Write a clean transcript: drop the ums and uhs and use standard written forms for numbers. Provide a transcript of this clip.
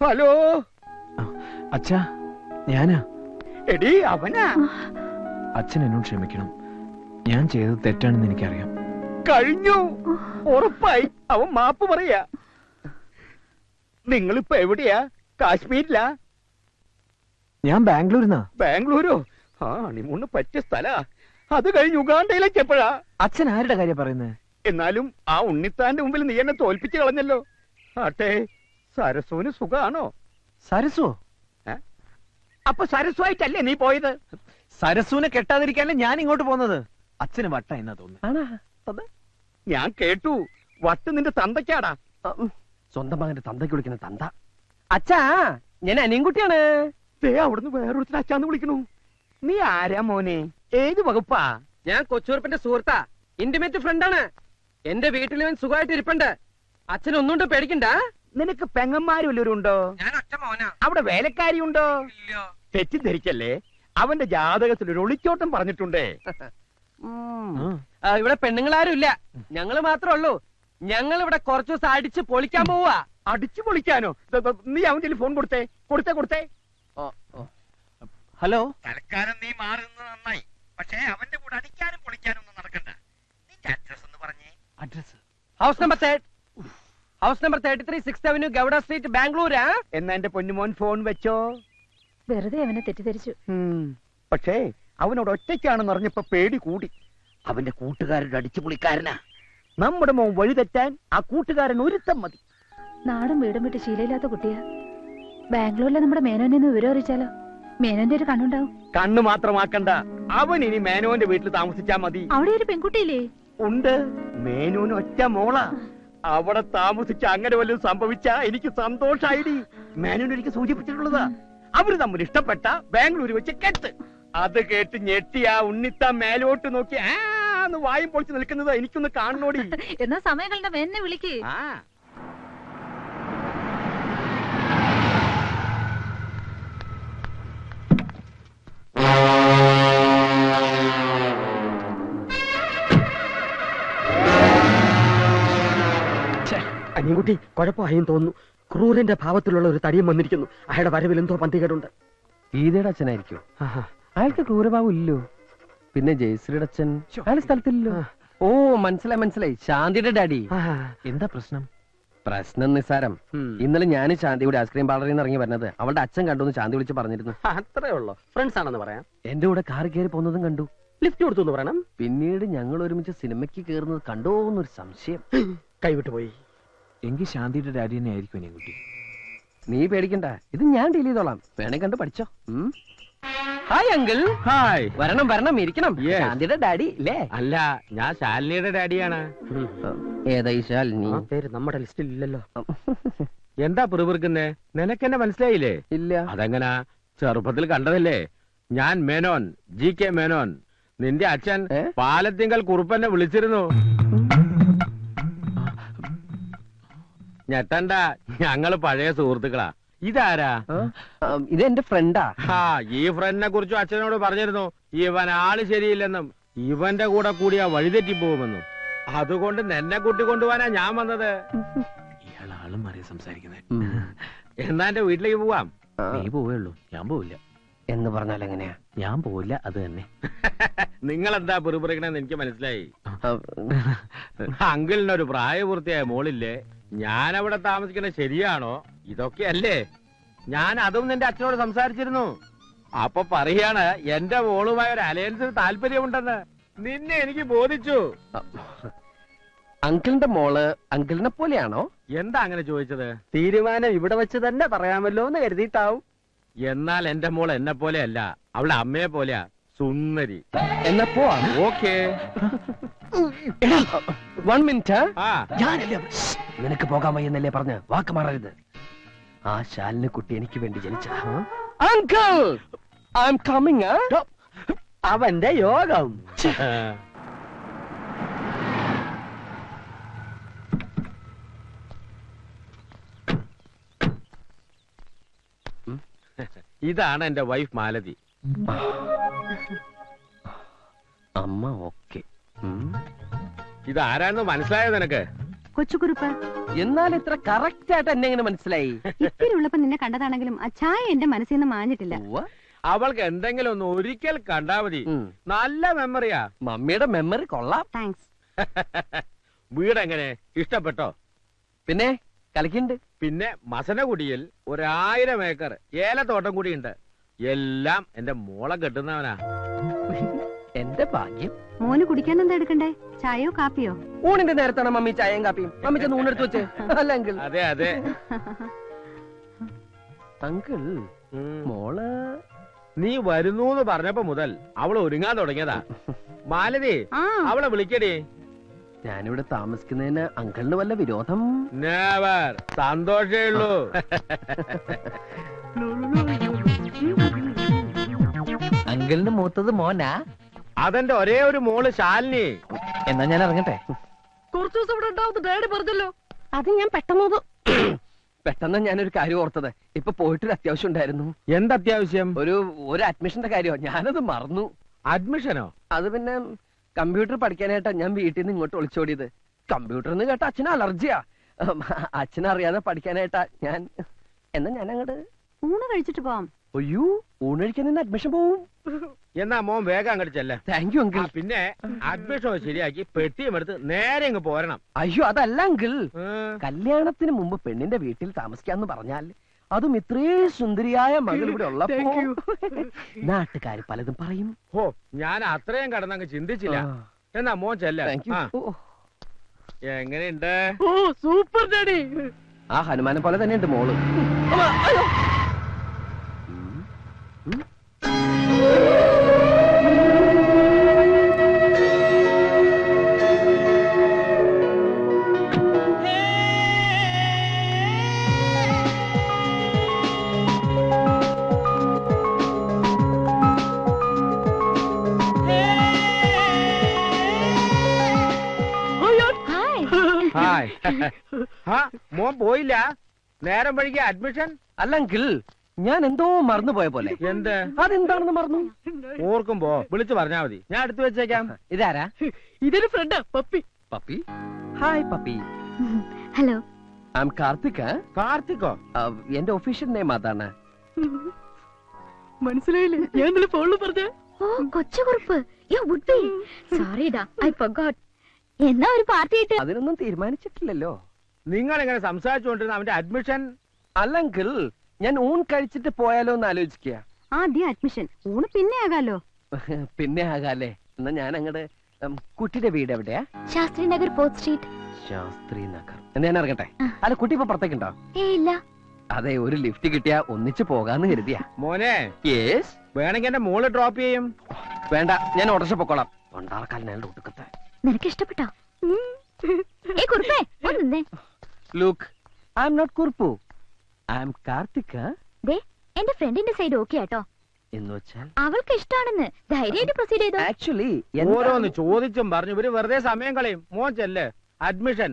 Hello അച്ഛാ, ഞാനാ. എടി അവനാ. അച്ഛൻ എന്നോട് ക്ഷമിക്കണം. ഞാൻ ചെയ്തത് തെറ്റാണെന്ന് എനിക്കറിയാം. കഴിഞ്ഞു, ഉറപ്പായി. അവൻ മാപ്പ് പറയാ. നിങ്ങളിപ്പോ എവിടെയാ? കാശ്മീരിലാ? ഞാൻ ബാംഗ്ലൂരിന്നാ. ബാംഗ്ലൂരോ? ആ, ഹണിമൂണിന് പറ്റിയ സ്ഥലാ. അത് കഴിഞ്ഞ് ഉഗാണ്ടയിലേക്ക് എപ്പോഴാ? അച്ഛൻ ആരുടെ കാര്യം പറയുന്നത്? എന്നാലും ആ ഉണ്ണിത്താന്റെ മുമ്പിൽ നീ എന്നെ തോൽപ്പിച്ച് കളഞ്ഞല്ലോ. ആട്ടെ, സരസുവിന് സുഖാണോ? സരസോ? അപ്പൊ സരസുവായിട്ടല്ലേ നീ പോയത്? സരസുവിനെ കെട്ടാതിരിക്കാനല്ലേ ഞാൻ ഇങ്ങോട്ട് പോകുന്നത്. അച്ഛന് വട്ട എന്നാ തോന്നുന്നു. ഞാൻ കേട്ടു, വട്ട് നിന്റെ തന്തയ്ക്കാടാ. സ്വന്തം മകന്റെ തന്തയ്ക്ക് വിളിക്കുന്ന തന്ത. അച്ഛാ, ഞാൻ അനിയൻകുട്ടിയാണ്. അവിടുന്ന് വേറൊരുത്തിന് അച്ഛാന്ന് വിളിക്കണു. നീ ആരാ മോനെ? ഏത് വകുപ്പാ? ഞാൻ കൊച്ചുറുപ്പിന്റെ സുഹൃത്താ, ഇന്റിമേറ്റ് ഫ്രണ്ടാണ്. എന്റെ വീട്ടിൽ ഇവൻ സുഖമായിട്ട് ഇരിപ്പുണ്ട്. അച്ഛൻ ഒന്നുകൊണ്ട് പേടിക്കണ്ട. നിനക്ക് പെങ്ങന്മാരും വല്ലവരും ഉണ്ടോ? ഞാൻ ഒറ്റ മോനാ. അവിടെ വേലക്കാരി ഉണ്ടോ? തെറ്റിദ്ധരിക്കല്ലേ, അവന്റെ ജാതകത്തിൽ ഒരു ഒളിച്ചോട്ടം പറഞ്ഞിട്ടുണ്ടേ. ഇവിടെ പെണ്ണുങ്ങളാരും ഇല്ല, ഞങ്ങള് മാത്രമേ ഉള്ളൂ. ഞങ്ങൾ ഇവിടെ കുറച്ചു ദിവസം അടിച്ച് പൊളിക്കാൻ പോവാ. അടിച്ചു പൊളിക്കാനോ? നീ അവന്റെ ഫോൺ കൊടുത്തേ. കൊടുത്തേ. ഹലോ. തൽക്കാലം നീ മാറുന്നത് നന്നായി. പക്ഷേ അവന്റെ കൂടെ അടിക്കാനും പൊളിക്കാനും ഒന്നും നടക്കണ്ട. നിന്റെ അഡ്രസ് ഒന്ന് പറഞ്ഞേ. Address house number 33 6th Avenue, Gowda street, ബാംഗ്ലൂരാ. എന്നാ എന്റെ പൊന്നുമോൻ ഫോൺ വെച്ചോ. വെറുതെ അവനെ തെറ്റിദ്ധരിച്ചു. പക്ഷേ അവനോട് ഒറ്റയ്ക്കാണെന്ന് അറിഞ്ഞപ്പോ പേടി കൂടി. അവന്റെ കൂട്ടുകാരുടെ അടിച്ചുപൊളിക്കാരനാ. നമ്മുടെ മോൻ വഴിതെറ്റാൻ ആ കൂട്ടുകാരൻ ഒരുത്തം മതി. നാടും വീടും വിട്ട് ശീലയില്ലാത്ത കുട്ടിയാ. ബാംഗ്ലൂരിലെ നമ്മുടെ മേനോനെ ഒന്ന് വിവരം അറിയിച്ചാലോ? മേനോന്റെ ഒരു കണ്ണുണ്ടാവും. കണ്ണു മാത്രമാക്കണ്ട, അവൻ ഇനി മേനോന്റെ വീട്ടിൽ താമസിച്ചാ മതി. അവിടെ ഒരു പെൺകുട്ടിയില്ലേ? ഉണ്ട്, മേനോന് ഒറ്റ മോളാ. അവിടെ താമസിച്ച അങ്ങനെ വല്ലതും സംഭവിച്ചാ എനിക്ക് സന്തോഷായിടി. മേനോൻ എനിക്ക് സൂചിപ്പിച്ചിട്ടുള്ളതാ. അവര് തമ്മിൽ ഇഷ്ടപ്പെട്ട ബാംഗ്ലൂർ വെച്ച് കെട്ട്. അത് കേട്ട് ഞെട്ടിയാ ഉണ്ണിത്താൻ മേലോട്ട് നോക്കി ആന്ന് വായും പൊളിച്ച് നിൽക്കുന്നത് എനിക്കൊന്ന് കാണണോടി. എന്നാ സമയങ്ങളുടെ മേനെ വിളിക്ക്. അനിയൻകുട്ടി കുഴപ്പമായും തോന്നുന്നു. ക്രൂരന്റെ ഭാവത്തിലുള്ള ഒരു തടിയും വന്നിരിക്കുന്നു. അയാളുടെ വരവിൽ എന്തോ പന്തികേടുണ്ട്. ഗീതയുടെ അച്ഛനായിരിക്കും. അയാൾക്ക് ക്രൂരഭാവം ഇല്ലോ. പിന്നെ ജയശ്രീയുടെ അച്ഛൻ അയാൾ സ്ഥലത്തില്ലല്ലോ. ഓ, മനസ്സിലായി, ശാന്തിയുടെ ഡാഡി. എന്താ പ്രശ്നം? പ്രശ്നം നിസ്സാരം. ഇന്നലെ ഞാൻ ശാന്തിയുടെ ഐസ്ക്രീം പാർലറിൽ നിന്ന് ഇറങ്ങി വരുന്നത് അവളുടെ അച്ഛൻ കണ്ടു ശാന്തി വിളിച്ച് പറഞ്ഞിരുന്നു. അത്രേ ഉള്ളൂ. ഫ്രണ്ട്സ് ആണെന്ന് പറയാം. എന്റെ കൂടെ കാർ കയറി പോകുന്നതും കണ്ടു. ലിഫ്റ്റ് കൊടുത്തു എന്ന് പറയണം. പിന്നീട് ഞങ്ങൾ ഒരുമിച്ച് സിനിമയ്ക്ക് കയറുന്നത് കണ്ടോ എന്നൊരു സംശയം. കൈവിട്ടു പോയി. എങ്കിൽ ശാന്തിയുടെ ഡാഡി തന്നെ ആയിരിക്കും എന്നെ കുട്ടി. നീ പേടിക്കണ്ട, ഇത് ഞാൻ ഡീൽ ചെയ്തോളാം. വേണേ കണ്ട് പഠിച്ചോ. Hi uncle. ഹായ്. വരണം ഇരിക്കണം. ശാന്തിയുടെ ഡാഡി അല്ലേ? അല്ല, ഞാൻ ശാലിനിയുടെ ഡാഡിയാണ്. ഏതായി ശാലിനി? പേര് നമ്മുടെ ലിസ്റ്റിൽ ഇല്ലല്ലോ. എന്താ പിറുപിറുക്കുന്നേ? നിനക്കെന്നെ മനസ്സിലായില്ലേ? ഇല്ല. അതെങ്ങനാ? ചെറുപ്പത്തിൽ കണ്ടതല്ലേ. ഞാൻ മേനോൻ, GK മേനോൻ. നിന്റെ അച്ഛൻ പാലത്തിങ്കൽ കുറുപ്പന്നെ വിളിച്ചിരുന്നു. ഞെട്ടണ്ട, ഞങ്ങള് പഴയ സുഹൃത്തുക്കളാ. ഇതാരാ? ഇത് എന്റെ ഫ്രണ്ടാ. ഈ ഫ്രണ്ടിനെ കുറിച്ചും അച്ഛനോട് പറഞ്ഞിരുന്നു. ഇവൻ ആള് ശരിയില്ലെന്നും ഇവന്റെ കൂടെ കൂടിയാ വഴിതെറ്റി പോകുമെന്നും. അതുകൊണ്ട് നിന്നെ കൂട്ടിക്കൊണ്ടുപോവാനാ ഞാൻ വന്നത്. ഇയാൾ ആളും മാറി സംസാരിക്കുന്നത്. എന്നാ എന്റെ വീട്ടിലേക്ക് പോവാം. നീ പോവുള്ളൂ, ഞാൻ പോവില്ല. എന്ന് പറഞ്ഞാൽ എങ്ങനെയാ? ഞാൻ പോവില്ല, അത് തന്നെ. നിങ്ങൾ എന്താ പിറുപിറുക്കണെന്ന് എനിക്ക് മനസ്സിലായി. അങ്കിളിനൊരു പ്രായപൂർത്തിയായ മോളില്ലേ? ഞാൻ അവിടെ താമസിക്കുന്നത് ശരിയാണോ? ഇതൊക്കെയല്ലേ. ഞാൻ അതും നിന്റെ അച്ഛനോട് സംസാരിച്ചിരുന്നു. അപ്പൊ പറയാണ് എന്റെ മോളുമായ ഒരു അലയൻസിന് താല്പര്യമുണ്ടെന്ന്. നിന്നെ എനിക്ക് ബോധിച്ചു. അങ്കിളിന്റെ മോള് അങ്കിളിനെ പോലെയാണോ? എന്താ അങ്ങനെ ചോദിച്ചത്? തീരുമാനം ഇവിടെ വെച്ച് തന്നെ പറയാമല്ലോ എന്ന് കരുതിയിട്ടാവും. എന്നാൽ എന്റെ മോൾ എന്നെ പോലെയല്ല, അവളുടെ അമ്മയെ പോലെയാ. സുന്ദരി. എന്നാ പോവാ. ഓക്കേ. 1 മിനിറ്റ്. ഞാനല്ലേ നിനക്ക് പോകാൻ വയ്യെന്നല്ലേ പറഞ്ഞ് വാക്ക് മാറരുത്. ആ ശാലിന് കുട്ടി എനിക്ക് വേണ്ടി ജനിച്ച അങ്കിൾ. I am coming. അവന്റെ യോഗം. ഇതാണ് എന്റെ വൈഫ് മാലതി. അമ്മ ഓക്കെ. ഇതാരാണെന്ന് മനസ്സിലായോ നിനക്ക്? കൊച്ചുകുറുപ്പ്. എന്നാൽ ഇത്ര കറക്റ്റ് ആയിട്ട് എന്നെ എങ്ങനെ മനസ്സിലായി? ഇത്തിരി ഉള്ളപ്പോ നിന്നെ കണ്ടതാണെങ്കിലും ആ ചായ എന്റെ മനസ്സിൽ നിന്ന് മാഞ്ഞിട്ടില്ല. അവൾക്ക് എന്തെങ്കിലും ഒന്ന് ഒരിക്കൽ കണ്ടാ മതി. നല്ല മെമ്മറിയാ. മമ്മിയുടെ മെമ്മറി കൊള്ളാം. താങ്ക്സ്. വീടെങ്ങനെ ഇഷ്ടപ്പെട്ടോ? പിന്നെ കളിക്കുന്നുണ്ട്. പിന്നെ മസനകുടിയിൽ 1000 ഏക്കർ ഏലത്തോട്ടം കൂടിയുണ്ട്. എല്ലാം എന്റെ മോളെ കെട്ടുന്നവനാ. എന്റെ ഭാഗ്യം. മോന് കുടിക്കാൻ എന്താ എടുക്കണ്ടേ? ചായയോ കാപ്പിയോ? ഊണിന്റെ നേരത്താണ് മമ്മി ചായയും കാപ്പിയും. മമ്മി ചെന്ന് ഊണെടുത്ത് വെച്ച്. അല്ല അങ്കിൾ. അതെ അതെ. അങ്കിൾ, മോള് നീ വരുന്നൂന്ന് പറഞ്ഞപ്പോ മുതൽ അവള് ഒരുങ്ങാൻ തുടങ്ങിയതാ. മാലതി, അവളെ വിളിക്കടി. ഞാനിവിടെ താമസിക്കുന്നതിന് അങ്കിളിന് വല്ല വിരോധം? നെവർ. സന്തോഷേ ഉള്ളൂ. അങ്കിളിന് മൂത്തത് മോനാ? അതെന്റെ ഒരേ ഒരു മോള് ശാലിനി. എന്നാ ഞാൻ ഇറങ്ങട്ടെ. കുറച്ചു ദിവസം ഇവിടെ ഉണ്ടാവും ഡാഡി പറഞ്ഞല്ലോ. അത് ഞാൻ പെട്ടെന്ന് ഞാനൊരു കാര്യം ഓർത്തത്. ഇപ്പൊ പോയിട്ടൊരു അത്യാവശ്യം ഉണ്ടായിരുന്നു. എന്തത്യാവശ്യം? ഒരു അഡ്മിഷന്റെ കാര്യമോ, ഞാനത് മറന്നു. അഡ്മിഷനോ? അത് പിന്നെ കമ്പ്യൂട്ടർ പഠിക്കാനായിട്ടാ ഞാൻ വീട്ടിൽ നിന്ന് ഇങ്ങോട്ട് ഒളിച്ചോടിയത്. കമ്പ്യൂട്ടർ എന്ന് കേട്ട അച്ഛന് അലർജിയാ. അച്ഛനറിയാതെ പഠിക്കാനായിട്ടാ ഞാൻ. എന്നാ ഞാൻ അങ്ങോട്ട് ഊണ് കഴിച്ചിട്ട് പോവാം. അയ്യോ, ഊണ് കഴിക്കാൻ നിന്ന് അഡ്മിഷൻ പോവും. എന്നാ മോൻ വേഗം അങ്ങോട്ട് ചെല്ലേ. Thank you uncle. പിന്നെ അഡ്മിഷൻ ശരിയാക്കി പെട്ടിയും എടുത്ത് നേരെ ഇങ്ങ് പോരണം. അയ്യോ, അതല്ല അങ്കിൾ. കല്യാണത്തിന് മുമ്പ് പെണ്ണിന്റെ വീട്ടിൽ താമസിക്കാന്ന് പറഞ്ഞാൽ, അതും ഇത്രയും സുന്ദരിയായ മകൾ ഇവിടെ ഉള്ളപ്പോ നാട്ടുകാർ പലതും പറയും. ഓ, ഞാൻ അത്രയും കടന്നങ്ങ് ചിന്തിച്ചില്ല. എന്നാ മോൻ ചെല്ല. എങ്ങനെയുണ്ട്? ഓ, സൂപ്പർ ഡാഡി. ആ ഹനുമാനെ പോലെ തന്നെയുണ്ട് മോള്. മോൻ പോയില്ല? നേരം വഴിക്ക് അഡ്മിഷൻ? അല്ല അങ്കിൾ, ഞാൻ എന്തോ മറന്നു പോയ പോലെ. എന്ത്? അതെന്താണെന്ന് മറന്നു. ഓർക്കുമ്പോ വിളിച്ചു പറഞ്ഞാ മതി, ഞാൻ എടുത്തു വെച്ചേക്കാം. ഇതാരാ? ഇതൊരു ഫ്രണ്ടാ, Pappi. Pappi? Hi Pappi. Hello, I am Karthik. കാർത്തിക്കോ? എന്റെ ഒഫീഷ്യൽ നെയിം അതാണ്. മനസ്സിലായില്ലേ? ഞാൻ ഇന്നലെ ഫോണിൽ പറഞ്ഞ. ഓ, കൊച്ചുകുറുപ്പ്. സോറിടാ, ഐ ഫർഗോട്ട്. എന്നാ ഒരു പാർട്ടി ആയിട്ട്? അതിനൊന്നും തീരുമാനിച്ചിട്ടില്ലല്ലോ. നിങ്ങൾ എങ്ങനെ സംസാരിച്ചുകൊണ്ടിരുന്ന അവന്റെ അഡ്മിഷൻ? അല്ല അങ്കിൾ, ഞാൻ ഊൺ കഴിച്ചിട്ട് പോയാലോ എന്ന് ആലോചിക്കുക. ആദ്യം അഡ്മിഷൻ, ഊണ് പിന്നെ ആകാലോ. പിന്നെ ആകാലേ. എന്നാ ഞാൻ അങ്ങട്. കുട്ടിയുടെ വീട് എവിടെയാ? Shastri Nagar, 4th street. ശാസ്ത്രി നഗർ. എന്നാ ഞാൻ ഇറങ്ങട്ടെ. അല്ല, കുട്ടി ഇപ്പൊ പുറത്തേക്കുണ്ടോ? ഇല്ല. അതെ, ഒരു ലിഫ്റ്റ് കിട്ടിയാ ഒന്നിച്ച് പോകാന്ന് കരുതിയാ. മോനെ, യേസ്. വേണമെങ്കിൽ എന്റെ മോള് ഡ്രോപ്പ് ചെയ്യും. വേണ്ട, ഞാൻ ഓട്ടോറിക്ഷ പൊക്കോളാം. കൊണ്ടാർക്കാലിനാളുടെ ഒട്ടുക്കത്തെ. നിനക്ക് ഇഷ്ടപ്പെട്ടോ? കുറുപ്പേ, ഒന്നേ. Look, I am not Kurup, I am Karthik. എന്റെ ഫ്രണ്ടിന്റെ സൈഡ് ഓക്കെ ആട്ടോ. എന്ന് വെച്ചാൽ അവൾക്ക് ഇഷ്ടാണെന്ന്. ധൈര്യമായിട്ട് പ്രൊസീഡ് ചെയ്തോ. ആക്ച്വലി ഓരോന്ന് ചോദിച്ചും പറഞ്ഞു ഇവര് വെറുതെ സമയം കളയും. മോൻ ചെല്ല്. അഡ്മിഷൻ.